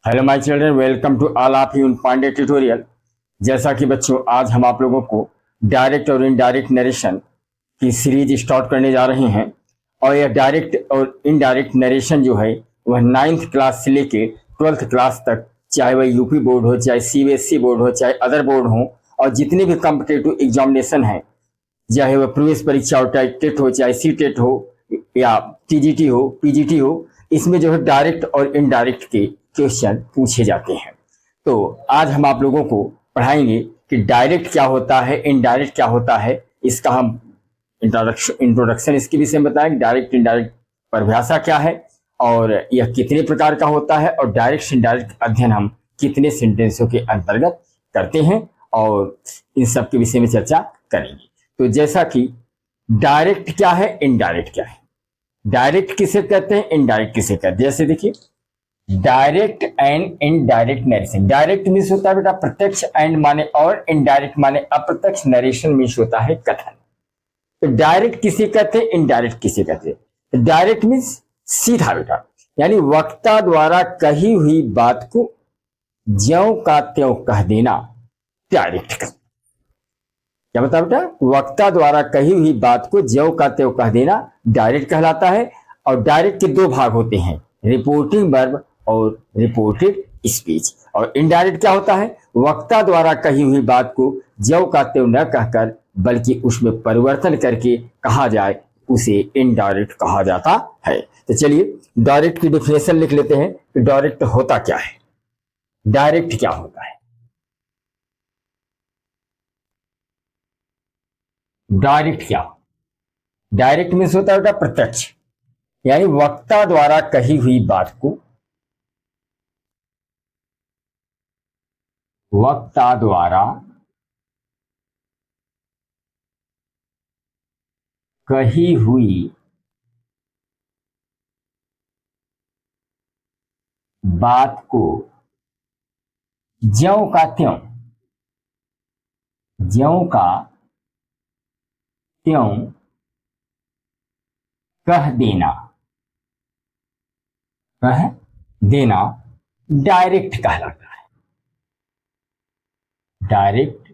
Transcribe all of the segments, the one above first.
Hello my children, welcome to all of you in Pandey tutorial. जैसा कि बच्चों, आज हम आप लोगों को डायरेक्ट और इनडायरेक्ट नरेशन की सीरीज स्टार्ट करने जा रहे हैं। और यह डायरेक्ट और इनडायरेक्ट नरेशन जो है वह 9th क्लास से लेके 12th क्लास तक, चाहे वह यूपी बोर्ड हो, चाहे सीबीएसई बोर्ड हो, चाहे अदर बोर्ड हो, और जितने भी कॉम्पिटेटिव एग्जामिनेशन हैं, चाहे वह प्रवेश परीक्षा हो, चाहे टेट हो, चाहे सी टेट हो, या टीजीटी हो, पीजीटी हो, इसमें जो है डायरेक्ट और इनडायरेक्ट के क्वेश्चन पूछे जाते हैं। तो आज हम आप लोगों को पढ़ाएंगे कि डायरेक्ट क्या होता है, इनडायरेक्ट क्या होता है। इसका हम इंट्रोडक्शन इसके विषय में बताएंगे। डायरेक्ट इनडायरेक्ट परिभाषा क्या है और यह कितने प्रकार का होता है, और डायरेक्ट इनडायरेक्ट अध्ययन हम कितने सेंटेंसों के अंतर्गत करते हैं, और इन सब के विषय में चर्चा करेंगे। तो जैसा कि डायरेक्ट क्या है, इनडायरेक्ट क्या है, डायरेक्ट किसे कहते हैं, इनडायरेक्ट किसे कहते हैं। जैसे देखिए, direct and indirect narration. Direct means होता है बेटा प्रत्यक्ष, एंड माने और, इनडायरेक्ट माने अप्रत्यक्ष, नरेशन मीन्स होता है कथन। तो डायरेक्ट किसे कहते हैं, इनडायरेक्ट किसे कहते हैं। डायरेक्ट मीन्स सीधा बेटा, यानी वक्ता द्वारा कही हुई बात को ज्यों का त्यों कह देना डायरेक्ट कहते। क्या बता बेटा, वक्ता द्वारा कही हुई बात को ज्यों का त्यों कह देना डायरेक्ट कहलाता है। और डायरेक्ट के दो भाग होते हैं, रिपोर्टिंग वर्ब और रिपोर्टेड स्पीच। और इनडायरेक्ट क्या होता है, वक्ता द्वारा कही हुई बात को ज्यों का त्यों न कहकर बल्कि उसमें परिवर्तन करके कहा जाए, उसे इनडायरेक्ट कहा जाता है। तो चलिए डायरेक्ट की डिफिनेशन लिख लेते हैं कि डायरेक्ट होता क्या है, डायरेक्ट क्या होता है। डायरेक्ट क्या, डायरेक्ट मीन्स होता है प्रत्यक्ष, यानी वक्ता द्वारा कही हुई बात को, वक्ता द्वारा कही हुई बात को ज्यों का त्यों, ज्यों का त्यों कह देना, कह देना डायरेक्ट कहलाता है। डायरेक्ट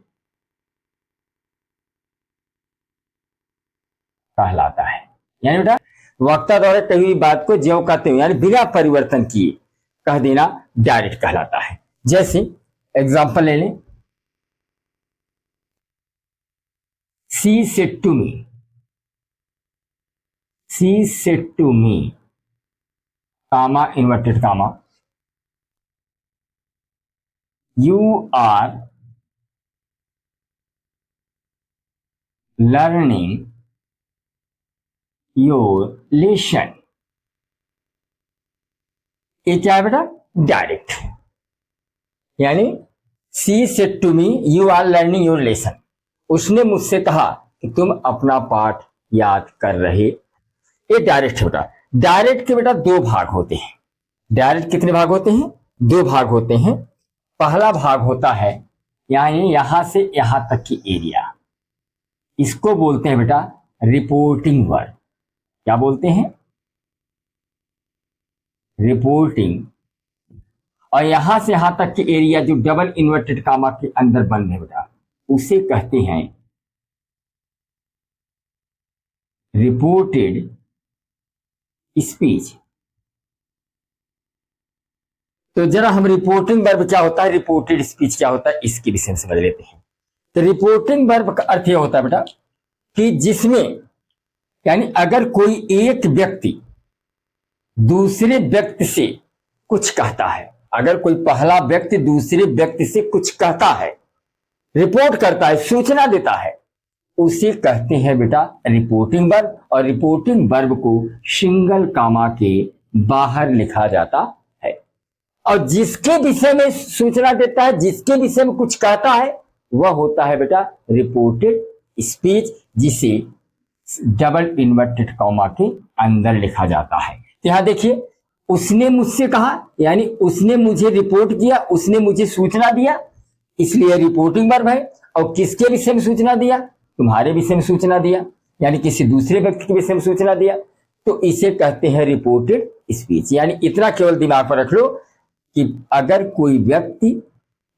कहलाता है, यानी बेटा वक्ता द्वारा कही हुई बात को ज्यों का त्यों, यानी बिना परिवर्तन किए कह देना डायरेक्ट कहलाता है। जैसे एग्जांपल ले लें, she said to me, she said to me, comma inverted comma, you are learning your lesson. ये क्या है बेटा, डायरेक्ट, यानी she said to me you are learning your lesson, उसने मुझसे कहा कि तुम अपना पाठ याद कर रहे। ये डायरेक्ट है बेटा। डायरेक्ट के बेटा दो भाग होते हैं। डायरेक्ट कितने भाग होते हैं, दो भाग होते हैं। पहला भाग होता है यानी यहां से यहां तक की एरिया, इसको बोलते हैं बेटा रिपोर्टिंग वर्ब। क्या बोलते हैं, रिपोर्टिंग। और यहां से यहां तक की एरिया जो डबल इन्वर्टेड कामा के अंदर बंद है बेटा, उसे कहते हैं रिपोर्टेड स्पीच। तो जरा हम रिपोर्टिंग वर्ब क्या होता है, रिपोर्टेड स्पीच क्या होता है, इसके विषय में समझ लेते हैं। तो रिपोर्टिंग वर्ब का अर्थ यह होता है बेटा कि जिसमें, यानी अगर कोई एक व्यक्ति दूसरे व्यक्ति से कुछ कहता है, अगर कोई पहला व्यक्ति दूसरे व्यक्ति से कुछ कहता है, रिपोर्ट करता है, सूचना देता है, उसे कहते हैं बेटा रिपोर्टिंग वर्ब। और रिपोर्टिंग वर्ब को सिंगल कामा के बाहर लिखा जाता है। और जिसके विषय में सूचना देता है, जिसके विषय में कुछ कहता है, वह होता है बेटा रिपोर्टेड स्पीच, जिसे डबल इन्वर्टेड कॉमा के अंदर लिखा जाता है। तो यहां देखिए, उसने मुझसे कहा, यानी उसने मुझे रिपोर्ट किया, उसने मुझे सूचना दिया, इसलिए रिपोर्टिंग वर्ब है। और किसके विषय में सूचना दिया, तुम्हारे विषय में सूचना दिया, यानी किसी दूसरे व्यक्ति के विषय में सूचना दिया, तो इसे कहते हैं रिपोर्टेड स्पीच। यानी इतना केवल दिमाग पर रख लो कि अगर कोई व्यक्ति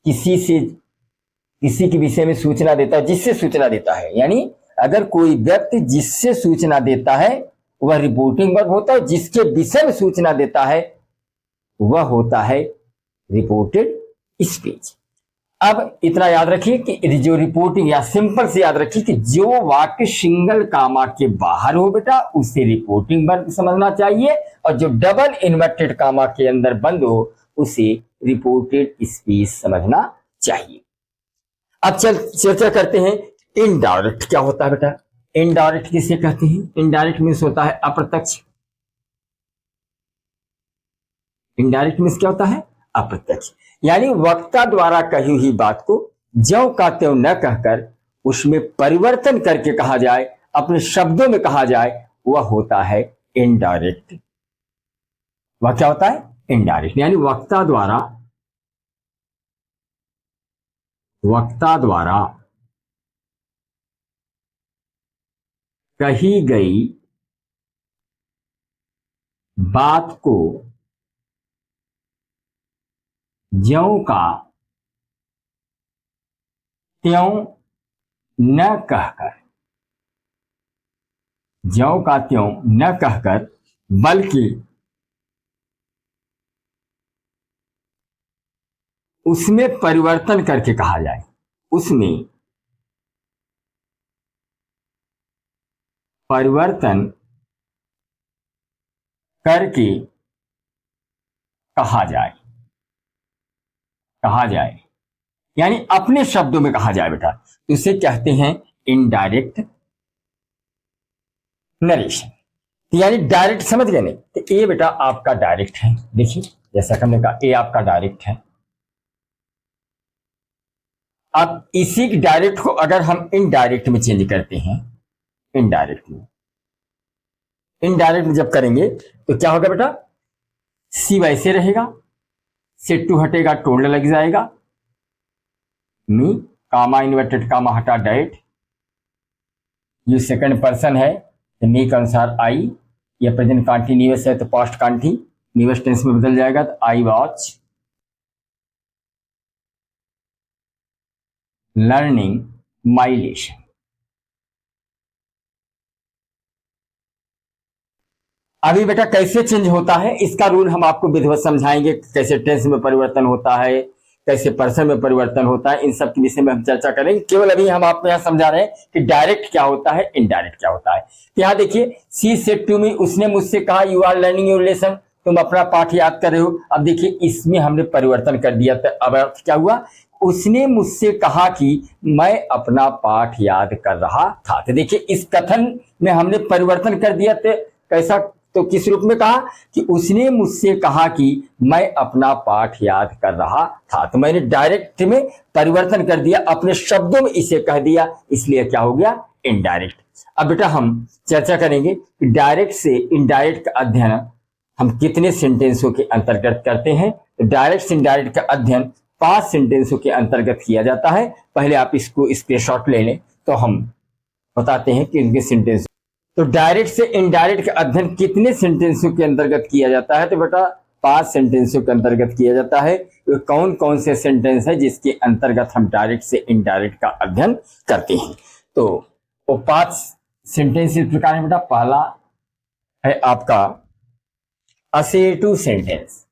किसी के विषय में सूचना देता है, जिससे सूचना देता है, यानी अगर कोई व्यक्ति जिससे सूचना देता है वह रिपोर्टिंग वर्ब होता है, जिसके विषय में सूचना देता है वह होता है रिपोर्टेड स्पीच। अब इतना याद रखिए कि जो रिपोर्टिंग, या सिंपल से याद रखिए कि जो वाक्य सिंगल कामा के बाहर हो बेटा उसे रिपोर्टिंग वर्ब समझना चाहिए, और जो डबल इन्वर्टेड कामा के अंदर बंद हो उसे रिपोर्टेड स्पीच समझना चाहिए। अब चर्चा करते हैं इनडायरेक्ट क्या होता है बेटा। इनडायरेक्ट किसे कहते हैं? इनडायरेक्ट मीन्स होता है अप्रत्यक्ष। इनडायरेक्ट मीन्स क्या होता है? अप्रत्यक्ष, यानी वक्ता द्वारा कही हुई बात को ज्यों का त्यों न कहकर उसमें परिवर्तन करके कहा जाए, अपने शब्दों में कहा जाए, वह होता है इनडायरेक्ट। वह क्या होता है? इनडायरेक्ट, यानी वक्ता द्वारा कही गई बात को ज्यों का त्यों न कहकर, ज्यों का त्यों न कहकर, बल्कि उसमें परिवर्तन करके कहा जाए, उसमें परिवर्तन करके कहा जाए, यानी अपने शब्दों में कहा जाए बेटा, तो इसे कहते हैं इनडायरेक्ट नरेशन। यानी डायरेक्ट समझ गए नहीं? तो ए बेटा आपका डायरेक्ट है, देखिए जैसा कि हमने कहा ए आपका डायरेक्ट है। अब इसी डायरेक्ट को अगर हम इनडायरेक्ट में चेंज करते हैं, इनडायरेक्ट में जब करेंगे तो क्या होगा बेटा? सी वैसे रहेगा, सेट टू हटेगा, टोल्ड लग जाएगा, मी कामा इन्वर्टेड कामा हटा डाइट, ये सेकंड पर्सन है तो मी के अनुसार आई, या प्रेजेंट कंटिन्यूअस है तो पास्ट कंटिन्यूअस टेंस में बदल जाएगा, तो I watch learning my lesson. अभी बेटा कैसे चेंज होता है इसका रूल हम आपको विधिवत समझाएंगे, कैसे टेंस में परिवर्तन होता है, कैसे पर्सन में परिवर्तन होता है, इन सब के विषय में हम चर्चा करेंगे। केवल अभी हम आपको यहाँ समझा रहे हैं कि डायरेक्ट क्या होता है, इनडायरेक्ट क्या होता है। तो यहाँ देखिए, सी सेड टू मी, उसने मुझसे कहा you are learning your lesson, तुम अपना पाठ याद कर रहे हो। अब देखिए इसमें हमने परिवर्तन कर दिया, तो अब अर्थ क्या हुआ? उसने मुझसे कहा कि मैं अपना पाठ याद कर रहा था। तो देखिए इस कथन में हमने परिवर्तन कर दिया, तो कैसा, तो किस रूप में कहा कि उसने मुझसे कहा कि मैं अपना पाठ याद कर रहा था, तो मैंने डायरेक्ट में परिवर्तन कर दिया, अपने शब्दों में इसे कह दिया, इसलिए क्या हो गया? इनडायरेक्ट। अब बेटा हम चर्चा करेंगे कि डायरेक्ट से इनडायरेक्ट का अध्ययन हम कितने सेंटेंसों के अंतर्गत करते हैं। तो डायरेक्ट से इनडायरेक्ट का अध्ययन 5 सेंटेंसों के अंतर्गत किया जाता है। पहले आप इसको स्क्रीनशॉट ले लें तो हम बताते हैं कि इनके सेंटेंस। तो डायरेक्ट से इनडायरेक्ट का अध्ययन कितने सेंटेंसों के अंतर्गत किया जाता है? तो बेटा 5 सेंटेंसों के अंतर्गत किया जाता है। तो कौन कौन से सेंटेंस है जिसके अंतर्गत हम डायरेक्ट से इनडायरेक्ट का अध्ययन करते हैं? तो वो 5 सेंटेंस इस प्रकार है बेटा। पहला है आपका असेटिव सेंटेंस,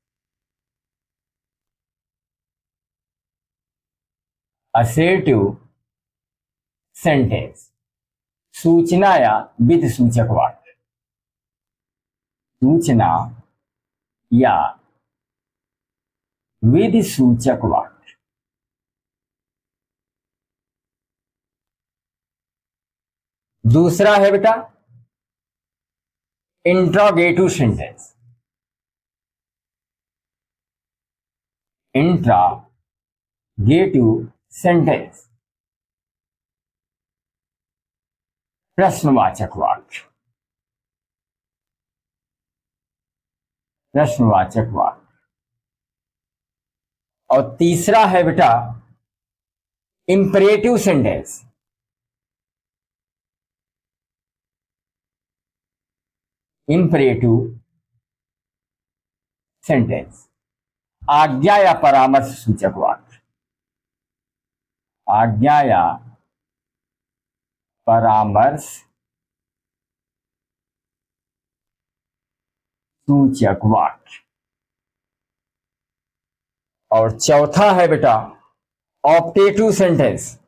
असेटिव सेंटेंस, सूचना या विधि सूचक वाक्य, सूचना या विधि सूचक वाक्य। दूसरा है बेटा इंट्रोगेटिव सेंटेंस, इंट्रोगेटिव सेंटेंस, प्रश्नवाचक वाक्य, प्रश्नवाचक वाक्य। और तीसरा है बेटा इंपरेटिव सेंटेंस, इंपरेटिव सेंटेंस। आज्ञा या परामर्श सूचक वाक्य, आज्ञा या परामर्श सूचक वाक्य। और चौथा है बेटा ऑप्टेटिव सेंटेंस,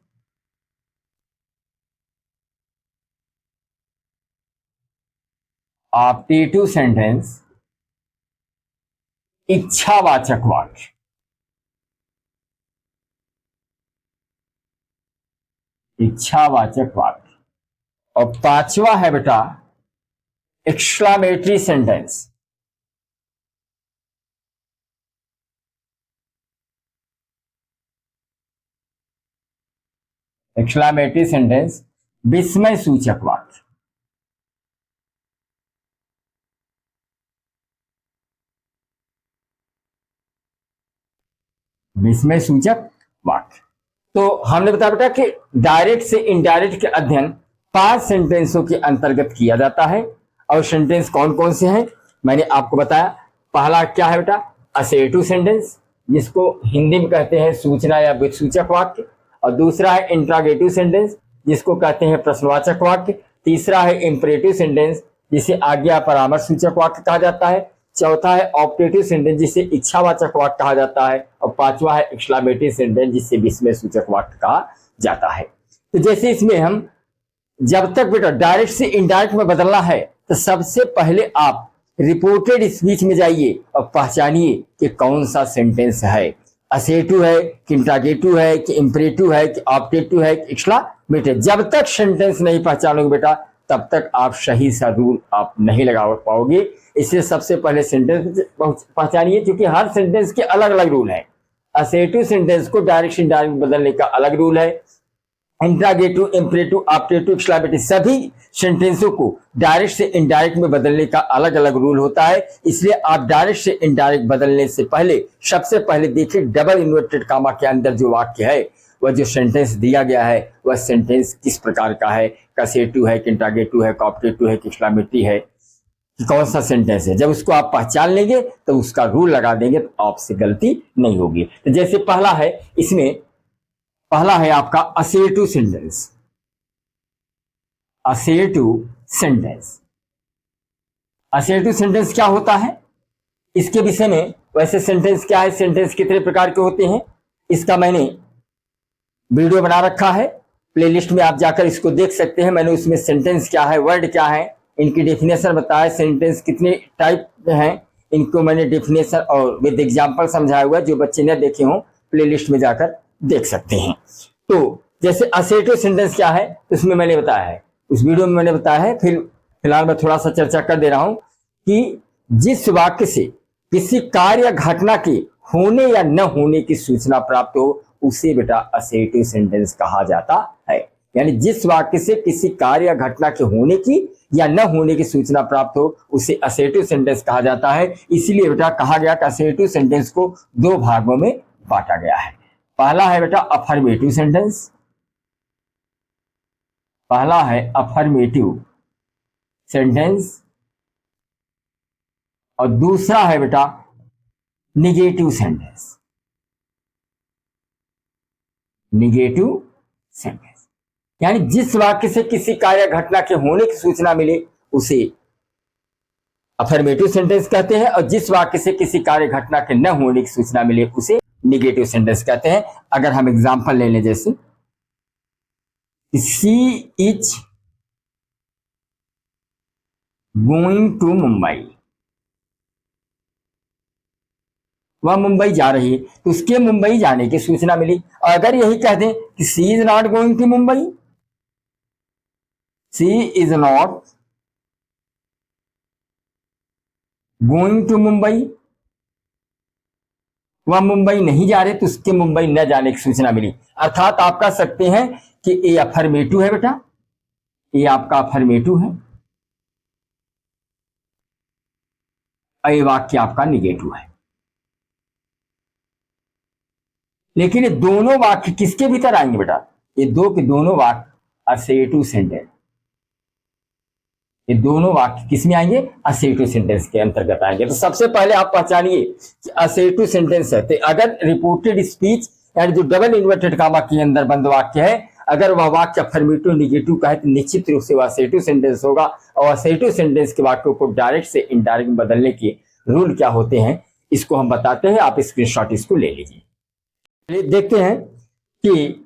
ऑप्टेटिव सेंटेंस इच्छावाचक वाक्य, इच्छावाचक वाक्य। और पांचवा है बेटा एक्सक्लामेटरी सेंटेंस, एक्सक्लामेटरी सेंटेंस विस्मय सूचक वाक्य, विस्मय सूचक वाक्य। तो हमने बताया बेटा कि डायरेक्ट से इनडायरेक्ट के अध्ययन 5 सेंटेंसों के अंतर्गत किया जाता है। और सेंटेंस कौन कौन से हैं मैंने आपको बताया। पहला क्या है बेटा असर्टिव सेंटेंस, जिसको हिंदी में कहते हैं सूचना या सूचक वाक्य। और दूसरा है इंट्रोगेटिव सेंटेंस, जिसको कहते हैं प्रश्नवाचक वाक्य। तीसरा है इंपरेटिव सेंटेंस, जिसे आज्ञा परामर्श सूचक वाक्य कहा जाता है। चौथा है ऑप्टेटिव सेंटेंस, जिसे इच्छावाचक वाक्य कहा जाता है। और पांचवा है एक्सक्लामेटरी सेंटेंस, जिसे विस्मय सूचक वाक्य कहा जाता है। तो जैसे इसमें हम जब तक बेटा डायरेक्ट से इनडायरेक्ट में बदलना है, तो सबसे पहले आप रिपोर्टेड स्पीच में जाइए और पहचानिए कि कौन सा सेंटेंस है, असर्टिव है कि इंट्रोगेटिव है कि इंपरेटिव है कि ऑप्टेटिव है कि एक्सक्लामेटरी। जब तक सेंटेंस नहीं पहचानोगे बेटा, तब तक आप सही सा रूल आप नहीं लगा पाओगे। इसलिए सबसे पहले सेंटेंस पहचानिए, क्योंकि हर सेंटेंस के अलग अलग रूल है। असर्टिव सेंटेंस को डायरेक्ट से इनडायरेक्ट बदलने का अलग रूल है। इंट्रोगेटिव, इंपरेटिव, ऑप्टेटिव, एक्सक्लामेटरी सभी सेंटेंसों को डायरेक्ट से इनडायरेक्ट में बदलने का अलग अलग रूल होता है। इसलिए आप डायरेक्ट से इनडायरेक्ट बदलने से पहले सबसे पहले देखिए डबल इन्वर्टेड कामा के अंदर जो वाक्य है, वह जो सेंटेंस दिया गया है, वह सेंटेंस किस प्रकार का है, असर्टिव है कि इंट्रोगेटिव है, ऑप्टेटिव है कि एक्सक्लामेटरी है, कि कौन सा सेंटेंस है। जब उसको आप पहचान लेंगे तो उसका रूल लगा देंगे, तो आपसे गलती नहीं होगी। तो जैसे पहला है, इसमें पहला है आपका assertive sentence, assertive sentence. Assertive sentence क्या होता है, इसके विषय में वैसे सेंटेंस क्या है, सेंटेंस कितने प्रकार के होते हैं, इसका मैंने वीडियो बना रखा है, प्लेलिस्ट में आप जाकर इसको देख सकते हैं। मैंने उसमें सेंटेंस क्या है, वर्ड क्या है, इनकी डेफिनेशन बताया, सेंटेंस कितने टाइप हैं, इनको मैंने डेफिनेशन और विद एग्जांपल समझाया हुआ है। जो बच्चे न देखे हों, प्लेलिस्ट में जाकर देख सकते हैं। तो जैसे असर्टिव सेंटेंस क्या है, उसमें मैंने बताया है, उस वीडियो में मैंने बताया है। फिलहाल मैं थोड़ा सा चर्चा कर दे रहा हूं कि जिस वाक्य से किसी कार्य या घटना के होने या न होने की सूचना प्राप्त हो, उसे बेटा असर्टिव सेंटेंस कहा जाता है। यानी जिस वाक्य से किसी कार्य या घटना के होने की या न होने की सूचना प्राप्त हो, उसे असर्टिव सेंटेंस कहा जाता है। इसीलिए बेटा कहा गया कि असर्टिव सेंटेंस को 2 भागों में बांटा गया है। पहला है बेटा अफर्मेटिव सेंटेंस, पहला है अफर्मेटिव सेंटेंस, और दूसरा है बेटा निगेटिव सेंटेंस, निगेटिव सेंटेंस। यानी जिस वाक्य से किसी कार्य घटना के होने की सूचना मिले, उसे अफर्मेटिव सेंटेंस कहते हैं। और जिस वाक्य से किसी कार्य घटना के न होने की सूचना मिले, उसे निगेटिव सेंटेंस कहते हैं। अगर हम एग्जांपल ले लें, जैसे she is going to Mumbai, वह मुंबई जा रही है, तो उसके मुंबई जाने की सूचना मिली। और अगर यही कह दें कि she is not going to Mumbai, she is not going to Mumbai, वह मुंबई नहीं जा रहे, तो उसके मुंबई न जाने की सूचना मिली। अर्थात आप कह सकते हैं कि ये अफर्मेटिव है बेटा, ये आपका अफर्मेटिव है, और ये वाक्य आपका निगेटिव है। लेकिन ये दोनों वाक्य किसके भीतर आएंगे बेटा, ये दो के दोनों वाक्य असर्टिव सेंटेंस, ये दोनों वाक्य किसमें आएंगे? असर्टिव सेंटेंस के अंतर्गत आएंगे। तो सबसे पहले आप पहचानिए कि असर्टिव सेंटेंस है, तो अगर रिपोर्टेड स्पीच यानी जो डबल इन्वर्टेड कामा के अंदर बंद वाक्य है, अगर वह वाक्य अफर्मेटिव निगेटिव का है तो निश्चित रूप से वह असर्टिव सेंटेंस होगा। और असर्टिव सेंटेंस के वाक्यों को डायरेक्ट से इनडायरेक्ट में बदलने के रूल क्या होते हैं, इसको हम बताते हैं। आप स्क्रीनशॉट इसको ले लीजिए। देखते हैं कि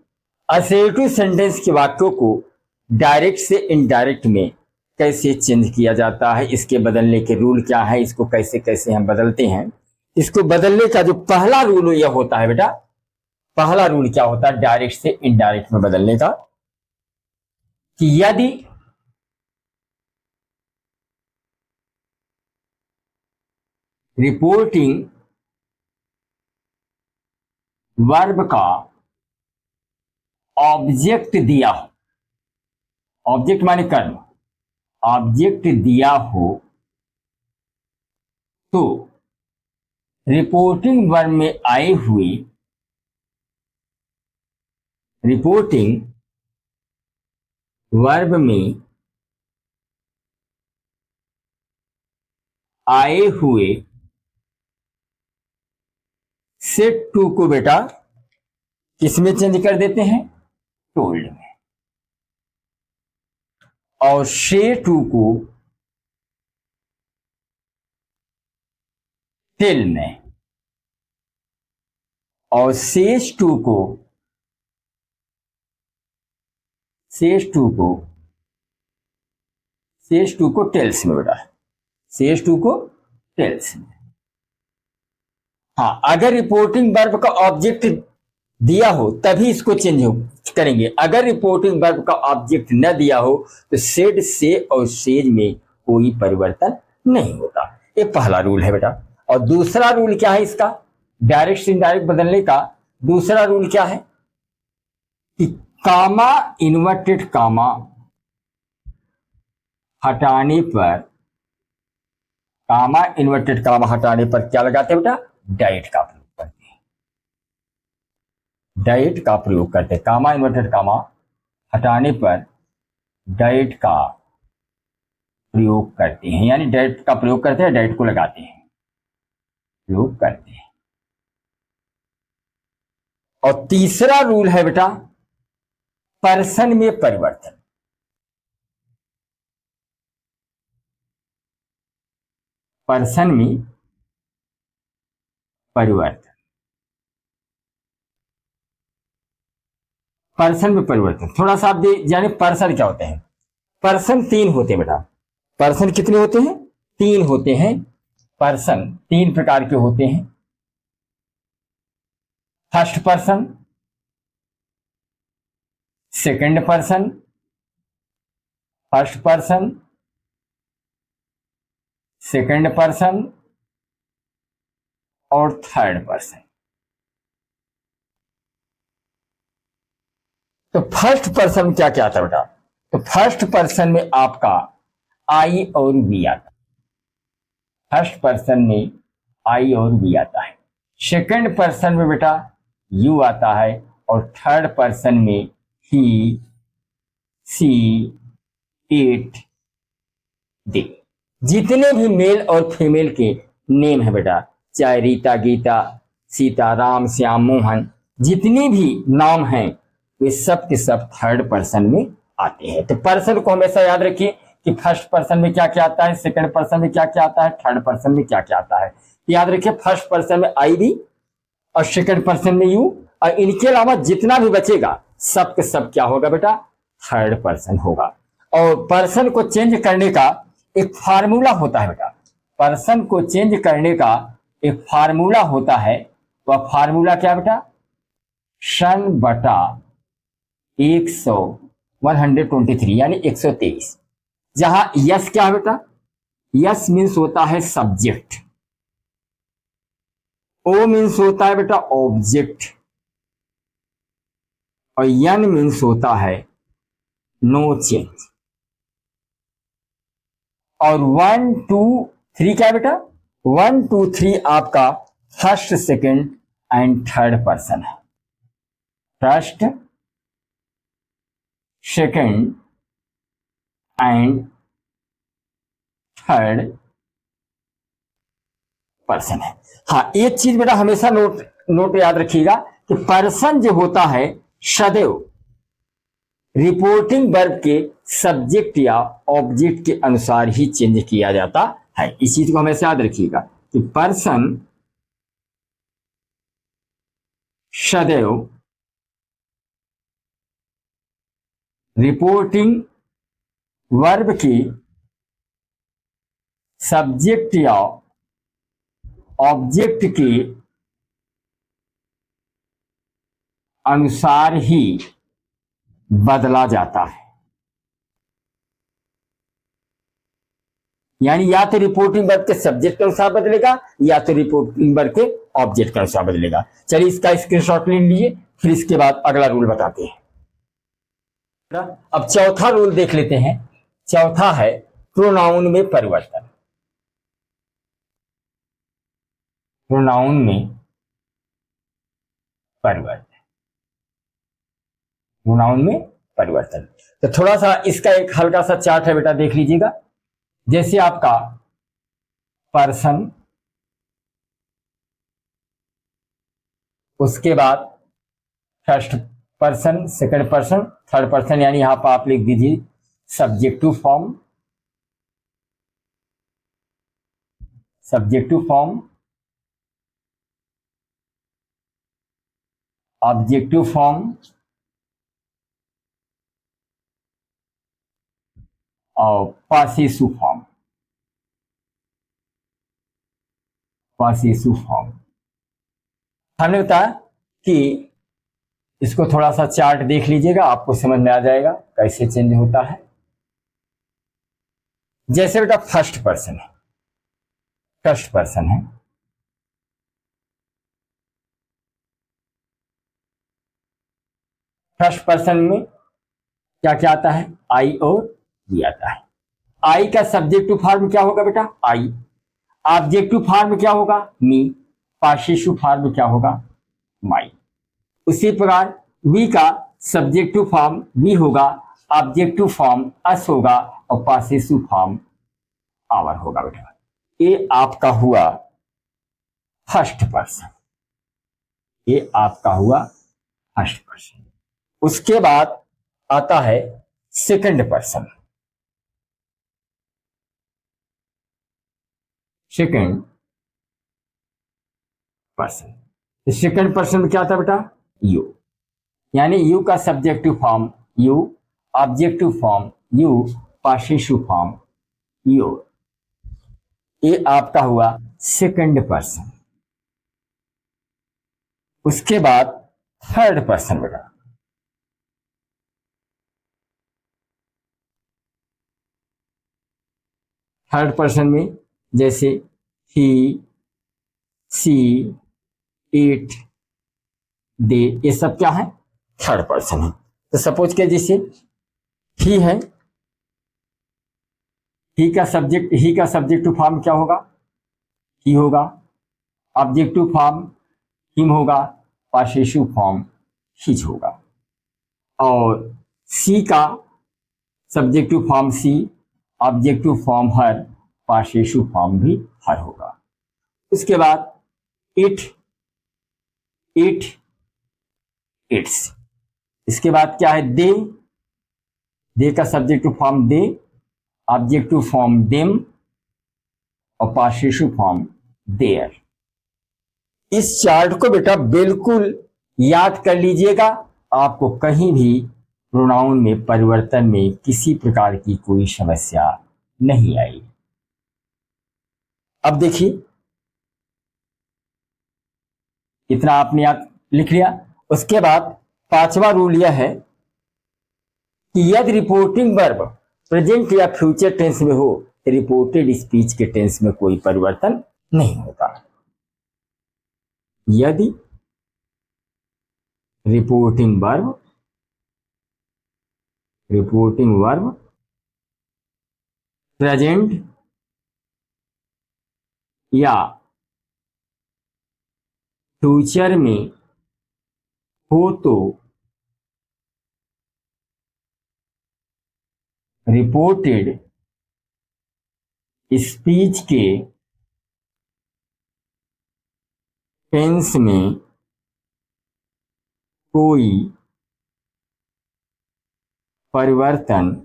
असर्टिव सेंटेंस के वाक्यों को डायरेक्ट से इनडायरेक्ट में कैसे चेंज किया जाता है, इसके बदलने के रूल क्या है, इसको कैसे कैसे हम बदलते हैं। इसको बदलने का जो पहला रूल यह होता है बेटा, पहला रूल क्या होता है डायरेक्ट से इनडायरेक्ट में बदलने का, कि यदि रिपोर्टिंग वर्ब का ऑब्जेक्ट दिया हो, ऑब्जेक्ट माने कर्म, ऑब्जेक्ट दिया हो, तो रिपोर्टिंग वर्ब में आए हुए, रिपोर्टिंग वर्ब में आए हुए सेट टू को बेटा किसमें चेंज कर देते हैं? टोल्ड में। और से टू को टेल में, और सेज टू को, सेज टू को, सेज टू को टेल्स में बेटा, सेज टू को टेल्स में। हाँ, अगर रिपोर्टिंग वर्ब का ऑब्जेक्ट दिया हो तभी इसको चेंज करेंगे। अगर रिपोर्टिंग वर्ब का ऑब्जेक्ट न दिया हो तो सेड से और सेज में कोई परिवर्तन नहीं होता। ये पहला रूल है बेटा। और दूसरा रूल क्या है इसका, डायरेक्ट से इनडायरेक्ट बदलने का दूसरा रूल क्या है कि कामा, इन्वर्टेड कामा हटाने पर, कामा इन्वर्टेड कामा हटाने पर क्या लगाते हैं बेटा? डाइट का प्रयोग करते हैं, डाइट का प्रयोग करते हैं। कामा इन्वर्टेड कामा हटाने पर डाइट का प्रयोग करते हैं, यानी डाइट का प्रयोग करते हैं, डाइट को लगाते हैं, प्रयोग करते हैं। और तीसरा रूल है बेटा पर्सन में परिवर्तन। पर्सन में परिवर्तन, पर्सन में परिवर्तन थोड़ा सा आप जाने पर्सन क्या होते हैं। पर्सन तीन होते हैं बेटा। पर्सन कितने होते हैं? तीन होते हैं। पर्सन तीन प्रकार के होते हैं। First person, second person, first person, second person और थर्ड पर्सन। तो फर्स्ट पर्सन में क्या क्या आता है बेटा? तो फर्स्ट पर्सन में आपका आई और वी आता है। फर्स्ट पर्सन में आई और वी आता है। सेकंड पर्सन में बेटा यू आता है। और थर्ड पर्सन में ही, सी, इट, दे। जितने भी मेल और फीमेल के नेम है बेटा, चाहे रीता, गीता, सीता, राम, श्याम, मोहन, जितने भी नाम हैं वे सब के सब थर्ड पर्सन में आते हैं। तो पर्सन को हमेशा याद रखिए कि फर्स्ट पर्सन में क्या क्या आता है, सेकंड पर्सन में क्या क्या आता है, थर्ड पर्सन में क्या क्या आता है। याद रखिए फर्स्ट पर्सन में आई भी और सेकंड पर्सन में यू, और इनके अलावा जितना भी बचेगा सब के सब क्या होगा बेटा? थर्ड पर्सन होगा। और पर्सन को चेंज करने का एक फार्मूला होता है बेटा। पर्सन को चेंज करने का एक फार्मूला होता है। वह फार्मूला क्या बेटा? सन बटा 123 यानी 123। जहां यस क्या है बेटा? यस मीन्स होता है सब्जेक्ट, ओ मीन्स होता है बेटा ऑब्जेक्ट, और एन मीन्स होता है नो चेंज। और 1 2 3 क्या है बेटा? 1 2 3 आपका first, second and third person है। First, second and third person है। हाँ, एक चीज बेटा हमेशा नोट नोट याद रखिएगा कि पर्सन जो होता है सदैव रिपोर्टिंग वर्ब के सब्जेक्ट या ऑब्जेक्ट के अनुसार ही चेंज किया जाता है। इस चीज को हमेशा याद रखिएगा कि पर्सन सदैव रिपोर्टिंग वर्ब की सब्जेक्ट या ऑब्जेक्ट के अनुसार ही बदला जाता है। यानी या तो रिपोर्टिंग वर्ब के सब्जेक्ट के अनुसार बदलेगा या तो रिपोर्टिंग वर्ब के ऑब्जेक्ट के अनुसार बदलेगा। चलिए इसका स्क्रीनशॉट ले लीजिए, फिर इसके बाद अगला रूल बताते हैं। अब चौथा रूल देख लेते हैं। चौथा है प्रोनाउन में परिवर्तन। प्रोनाउन में परिवर्तन, प्रोनाउन में परिवर्तन। तो थोड़ा सा इसका एक हल्का सा चार्ट है बेटा, देख लीजिएगा। जैसे आपका पर्सन, उसके बाद first person, second person, third person, यानी यहां पर आप लिख दीजिए subjective form, subjective form, objective form और पॉसेसिव फॉर्म, पॉसेसिव फॉर्म। हमने बताया कि इसको थोड़ा सा चार्ट देख लीजिएगा, आपको समझ में आ जाएगा कैसे चेंज होता है। जैसे बेटा फर्स्ट पर्सन है, फर्स्ट पर्सन है, फर्स्ट पर्सन में क्या क्या आता है, आई और वी आता है। आई का सब्जेक्टिव फॉर्म क्या होगा बेटा, आई। ऑब्जेक्टिव फॉर्म क्या होगा, मी। पॉसेसिव फॉर्म क्या होगा, माई। उसी प्रकार वी का सब्जेक्टिव फॉर्म वी होगा, ऑब्जेक्टिव फॉर्म अस होगा और पॉसेसिव फॉर्म आवर होगा बेटा। ये आपका हुआ फर्स्ट पर्सन, ये आपका हुआ फर्स्ट पर्सन। उसके बाद आता है second person. Second person, second person में क्या आता है बेटा, यू। यानी यू का subjective form you, objective form you, possessive form you. ये आपका हुआ सेकंड पर्सन। उसके बाद थर्ड पर्सन बेटा, थर्ड पर्सन में जैसे ही, सी, इट, दे, ये सब क्या है, थर्ड पर्सन है। तो सपोज के जैसे ही है, ही का सब्जेक्टिव फॉर्म क्या होगा, ही होगा। ऑब्जेक्टिव फॉर्म हिम होगा, पॉसेसिव फॉर्म हिज होगा। और सी का subjective form she, objective form her, possessive form भी हर होगा। उसके बाद इट, इट, इट्स। इसके बाद क्या है, दे का सब्जेक्टिव फॉर्म दे, ऑब्जेक्टिव फॉर्म देम और पॉसेसिव फॉर्म देयर। इस चार्ट को बेटा बिल्कुल याद कर लीजिएगा, आपको कहीं भी प्रोनाउन में परिवर्तन में किसी प्रकार की कोई समस्या नहीं आई। अब देखिए, इतना आपने याद लिख लिया। उसके बाद पांचवा रूल यह है कि यदि रिपोर्टिंग वर्ब प्रेजेंट या फ्यूचर टेंस में हो, रिपोर्टेड स्पीच के टेंस में कोई परिवर्तन नहीं होता। यदि रिपोर्टिंग वर्ब प्रेजेंट या फ्यूचर में हो तो रिपोर्टेड स्पीच के टेंस में कोई परिवर्तन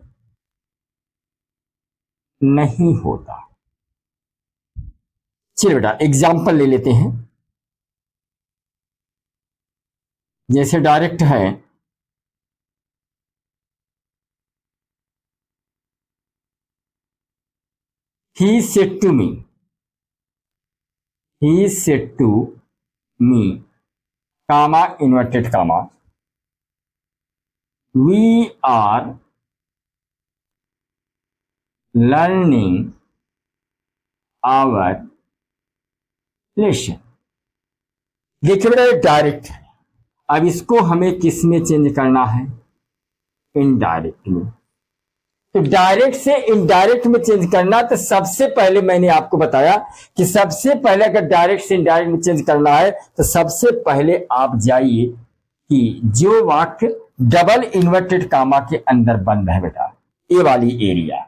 नहीं होता। चलिए बेटा एग्जाम्पल ले लेते हैं। जैसे डायरेक्ट है, he said to me, comma inverted comma, we are learning our lesson। देखिए बेटा ये डायरेक्ट है। अब इसको हमें किस में चेंज करना है? इनडायरेक्ट में। तो डायरेक्ट से इनडायरेक्ट में चेंज करना, तो सबसे पहले मैंने आपको बताया कि सबसे पहले अगर डायरेक्ट से इनडायरेक्ट में चेंज करना है तो सबसे पहले आप जाइए कि जो वाक्य डबल इन्वर्टेड कामा के अंदर बंद है बेटा, ये वाली एरिया,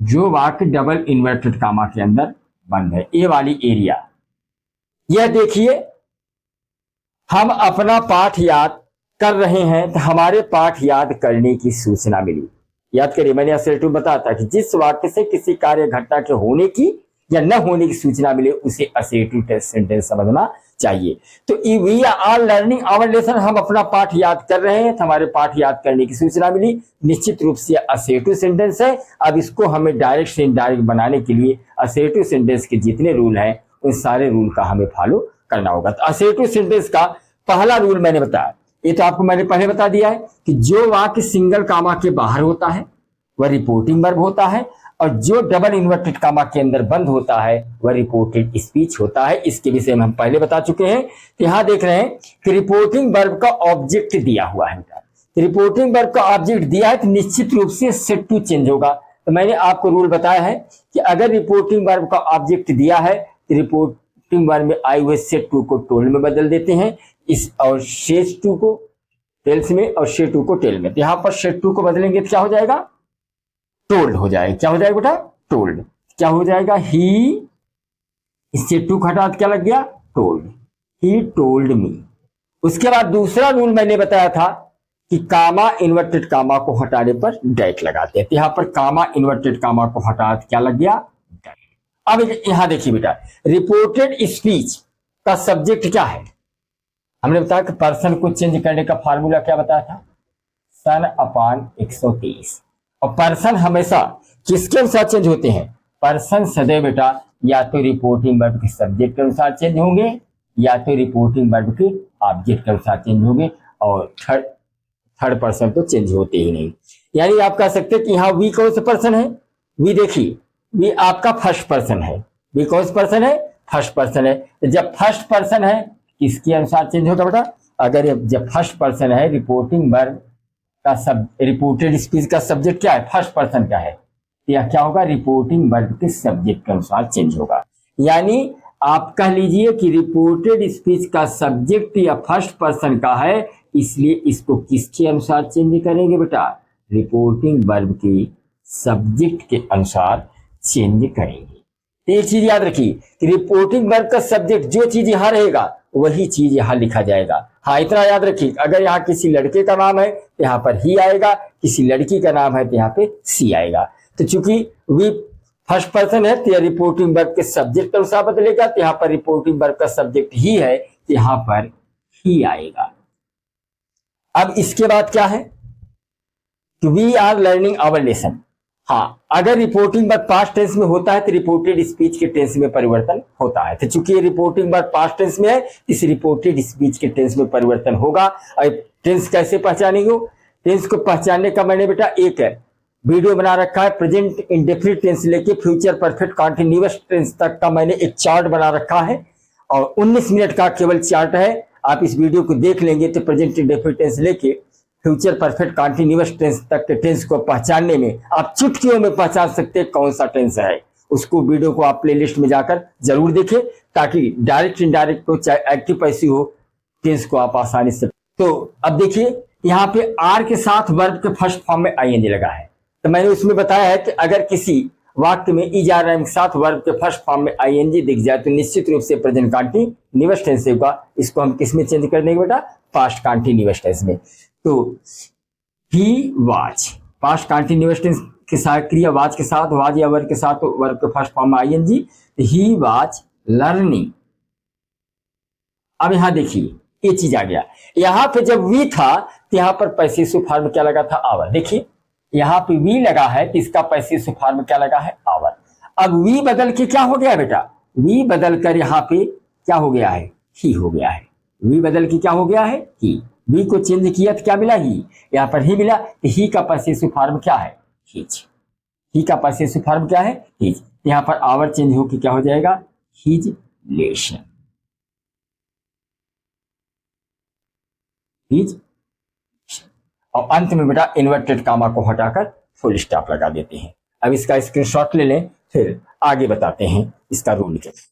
जो वाक्य डबल इन्वर्टेड कामा के अंदर बंद है, ये वाली एरिया, यह देखिए हम अपना पाठ याद कर रहे हैं तो हमारे पाठ याद करने की सूचना मिली। याद करिए मैंने असर्टिव बताया था कि जिस वाक्य से किसी कार्य घटना के होने की या न होने की सूचना मिले उसे असर्टिव सेंटेंस समझना चाहिए। तो we are learning our lesson, हम अपना पाठ याद कर रहे हैं तो हमारे पाठ याद करने की सूचना मिली, निश्चित रूप से असर्टिव सेंटेंस है। अब इसको हमें डायरेक्ट से इनडायरेक्ट बनाने के लिए असर्टिव सेंटेंस के जितने रूल हैं उन सारे रूल का हमें फॉलो करना होगा। तो असर्टिव सेंटेंस का पहला रूल मैंने बताया, ये तो आपको मैंने पहले बता दिया है कि जो वाक्य सिंगल कामा के बाहर होता है वह रिपोर्टिंग वर्ब होता है, और जो डबल इन्वर्टेड कामा के अंदर बंद होता है वह रिपोर्टेड स्पीच होता है। इसके विषय में हम पहले बता चुके हैं। तो यहां देख रहे हैं कि रिपोर्टिंग वर्ब का ऑब्जेक्ट दिया हुआ है। रिपोर्टिंग वर्ब का ऑब्जेक्ट दिया है तो निश्चित रूप से सेट टू चेंज होगा। तो मैंने आपको रूल बताया है कि अगर रिपोर्टिंग वर्ब का ऑब्जेक्ट दिया है तो रिपोर्टिंग वर्ब में आए हुए सेट टू को टोल्ड में बदल देते हैं, इस और शेष टू को टेल्स में और शेष टू को टेल में। तो यहां पर शेष टू को बदलेंगे तो क्या हो जाएगा? टोल्ड हो जाएगा। क्या हो जाएगा बेटा? टोल्ड। क्या हो जाएगा? ही, इससे टू हटा क्या लग गया? टोल्ड। He told me. उसके बाद दूसरा रूल मैंने बताया था कि कामा इन्वर्टेड कामा को हटाने पर डैट लगाते हैं। तो यहां पर कामा इन्वर्टेड कामा को हटा क्या लग गया? डैट। अब यहां देखिए बेटा, रिपोर्टेड स्पीच का सब्जेक्ट क्या है? हमने बताया कि पर्सन को चेंज करने का फार्मूला क्या बताया था? सन अपान 123। और पर्सन हमेशा किसके अनुसार चेंज होते हैं? पर्सन सदैव बेटा या तो रिपोर्टिंग वर्ब के सब्जेक्ट के अनुसार चेंज होंगे या तो रिपोर्टिंग वर्ब के ऑब्जेक्ट के अनुसार चेंज होंगे, और थर्ड पर्सन तो चेंज होते ही नहीं। यानी आप कह सकते हैं कि यहाँ वी कौन सा पर्सन है? वी देखिए, वी आपका फर्स्ट पर्सन है। वी कौन सा पर्सन है? फर्स्ट पर्सन है। जब फर्स्ट पर्सन है किसके अनुसार चेंज होगा बेटा? अगर जब फर्स्ट पर्सन है, रिपोर्टिंग वर्ब का रिपोर्टेड स्पीच का सब्जेक्ट क्या है? फर्स्ट पर्सन का है, यह क्या होगा? रिपोर्टिंग वर्ब के सब्जेक्ट के अनुसार चेंज होगा। यानी आप कह लीजिए कि रिपोर्टेड स्पीच का सब्जेक्ट या फर्स्ट पर्सन का है, इसलिए इसको किसके अनुसार चेंज करेंगे बेटा? रिपोर्टिंग वर्ब के सब्जेक्ट के अनुसार चेंज करेंगे। एक चीज याद रखिए कि रिपोर्टिंग वर्ब का सब्जेक्ट जो चीज यहां रहेगा वही चीज यहां लिखा जाएगा। हाँ, इतना याद रखिए, अगर यहाँ किसी लड़के का नाम है तो यहाँ पर ही आएगा, किसी लड़की का नाम है तो यहाँ पे सी आएगा। तो चूंकि वी फर्स्ट पर्सन है तो यह रिपोर्टिंग वर्ब के सब्जेक्ट के अनुसार बदलेगा, तो यहाँ पर रिपोर्टिंग वर्ब का सब्जेक्ट ही है तो यहाँ पर ही आएगा। अब इसके बाद क्या है कि we are learning our lesson. हाँ, अगर रिपोर्टिंग वर्ब पास्ट टेंस में होता है तो रिपोर्टेड स्पीच के टेंस में परिवर्तन होता है। तो चूंकि ये रिपोर्टिंग वर्ब पास्ट टेंस में है, इस रिपोर्टेड स्पीच के टेंस में परिवर्तन होगा। और टेंस कैसे पहचानेंगे? टेंस को पहचानने का मैंने बेटा एक वीडियो बना रखा है, प्रेजेंट इंडेफिनिट टेंस लेके फ्यूचर परफेक्ट कंटिन्यूअस टेंस तक का मैंने एक चार्ट बना रखा है, और 19 मिनट का केवल चार्ट है। आप इस वीडियो को देख लेंगे तो प्रेजेंट इंडेफिनिट टेंस लेके फ्यूचर परफेक्ट कंटिन्यूअस टेंस तक के टेंस को पहचानने में आप चुटकियों में पहचान सकते हैं कौन सा टेंस है। उसको वीडियो को आप प्लेलिस्ट में जाकर जरूर देखें, ताकि डायरेक्ट इनडायरेक्ट को चाहे एक्टिव पैसिव हो टेंस को आप आसानी से। तो अब देखिए यहाँ पे आर के साथ वर्ब के फर्स्ट फॉर्म में आईएनजी लगा है। तो मैंने उसमें बताया है कि अगर किसी वाक्य में इज आर एम के साथ वर्ब के फर्स्ट फॉर्म में आईएनजी दिख जाए तो निश्चित रूप से प्रेजेंट कंटीन्यूअस टेंस होगा। इसको हम किस में चेंज कर देंगे बेटा? पास्ट कंटीन्यूअस टेंस में। तो he was, past continuous tense के साथ क्रिया वाज के साथ, वाज या वर्ब के साथ वर्ब के फर्स्ट फॉर्म में आईएनजी, ही वाज लर्निंग। अब यहां देखिए ये चीज आ गया, यहां पे जब वी था तो यहां पर पैसिव फॉर्म क्या लगा था? आवर। देखिए यहां पे वी लगा है तो इसका पैसिव फॉर्म क्या लगा है? आवर। अब वी बदल के क्या हो गया बेटा? वी बदल कर यहां पे क्या हो गया है? ही हो गया है। वी बदल के क्या हो गया है? ही। वी को चेंज किया तो क्या मिला? ही। यहां पर ही मिला तो ही का पैसिव फॉर्म क्या है? हिज। ही का पैसिव फॉर्म क्या है? हिज। यहां पर आवर चेंज होकर क्या हो जाएगा? हिज लेशन। हिज। और अंत में बेटा इन्वर्टेड कामा को हटाकर फुल स्टॉप लगा देते हैं। अब इसका स्क्रीनशॉट ले लें, फिर आगे बताते हैं इसका रूल क्या है।